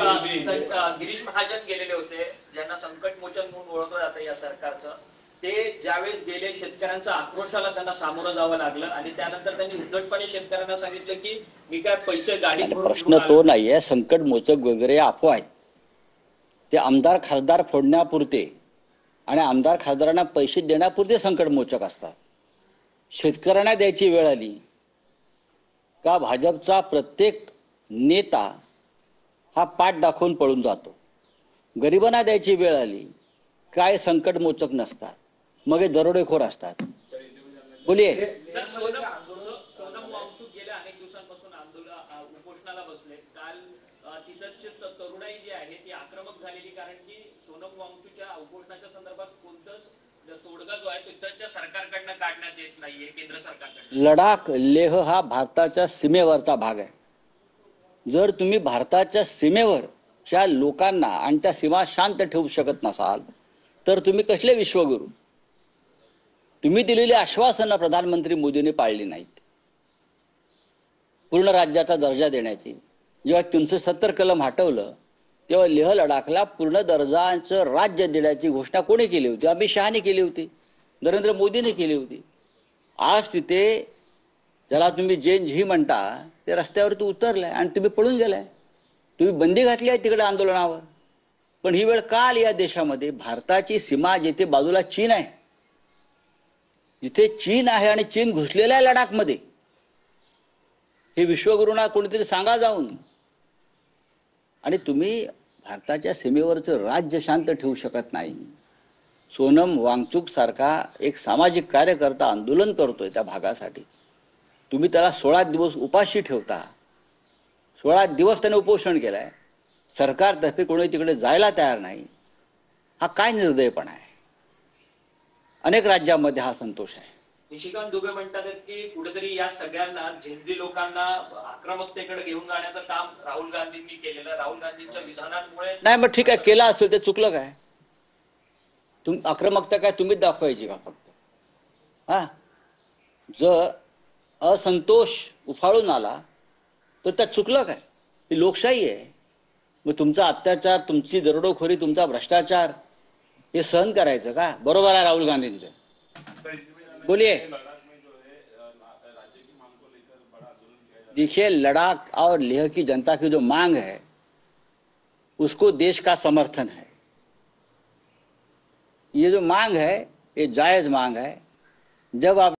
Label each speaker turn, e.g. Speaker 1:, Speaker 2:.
Speaker 1: गिरीश महाजन गेलेले होते, ज्यांना संकट मोचन म्हणून ओळखलं जातं या सरकारचं. ते ज्यावेळेस गेले, शेतकऱ्यांचा आक्रोशाला त्यांना सामोरं जावं लागलं आणि त्यानंतर त्यांनी उद्धटपणे शेतकऱ्यांना सांगितलं की मी काय पैसे गाडी.
Speaker 2: प्रश्न तो नाहीये. संकट मोचक वगैरे अफवा आहेत. ते आमदार खासदार फोडण्यापुरते आणि आमदार खासदारांना पैसे देण्यापुरते संकट मोचक असतात. शेतकऱ्यांना द्यायची वेळ आली का भाजपचा प्रत्येक नेता हा पाठ दाखवून पळून जातो. गरिबांना द्यायची वेळ आली काय संकट मोचक नसतात, मग हे दरोडेखोर असतात. बोलिये.
Speaker 1: सोनम वांगचूक गेल्या अनेक दिवसांपासून उपोषणाला बसले. काल तिथंचे तरुणाई जी आहे ती आक्रमक झालेली, कारण की सोनम वांगचूकच्या उपोषणाच्या संदर्भात कोणतंच तोडगा जो आहे तिथच्या सरकारकडनं काढण्यात येत नाहीये, केंद्र सरकारकडनं.
Speaker 2: लडाख लेह हा भारताच्या सीमेवरचा भाग आहे. जर तुम्ही भारताच्या सीमेवरच्या लोकांना आणि त्या सीमा शांत ठेवू शकत नसाल तर तुम्ही कसले विश्वगुरू. तुम्ही दिलेली आश्वासनं प्रधानमंत्री मोदींनी पाळली नाहीत. पूर्ण राज्याचा दर्जा देण्याची जेव्हा 370 कलम हटवलं तेव्हा लेह लडाखला पूर्ण दर्जाचं राज्य देण्याची घोषणा कोणी केली होती? अमित शहाने केली होती, नरेंद्र मोदीने केली होती. आज तिथे ज्याला तुम्ही जेन झी म्हणता ते रस्त्यावरती उतरलाय आणि तुम्ही पळून गेलाय. तुम्ही बंदी घातली आहे तिकडे आंदोलनावर. पण ही वेळ का आली या देशामध्ये? भारताची सीमा जिथे बाजूला चीन आहे, जिथे चीन आहे आणि चीन घुसलेला आहे लडाखमध्ये, हे विश्वगुरूंना कोणीतरी सांगा जाऊन. आणि तुम्ही भारताच्या सीमेवरचं राज्य शांत ठेवू शकत नाही. सोनम वांगचूक सारखा एक सामाजिक कार्यकर्ता आंदोलन करतोय त्या भागासाठी, तुम्ही त्याला 16 दिवस उपाशी ठेवता. 16 दिवस त्याने उपोषण केलंय. सरकारतर्फे कोणी तिकडे जायला तयार नाही. हा काय निर्दयपणा आहे? अनेक राज्यांमध्ये हा संतोष आहे.
Speaker 1: निशिकांत दुबे म्हणतात की कुठेतरी या सगळ्यांना झेंझी लोकांना आक्रमकतेकडे घेऊन जाण्याचं काम राहुल गांधींनी केलेलं. राहुल गांधींच्या विधानांमुळे
Speaker 2: नाही, मग ठीक आहे, केला असेल ते चुकलं काय? आक्रमकता काय तुम्हीच दाखवायची का फक्त? हा, जर असंतोष उफाळून आला तर त्यात चुकलं काय? ही लोकशाही आहे. मग तुमचा अत्याचार, तुमची दरोडेखोरी, तुमचा भ्रष्टाचार हे सहन करायचं का? बरोबर आहे राहुल गांधींचं. बोलिए. देखिए, लद्दाख और लेह की जनता की जो मांग है उसको देश का समर्थन है. ये जो मांग है ये जायज मांग है. जब आप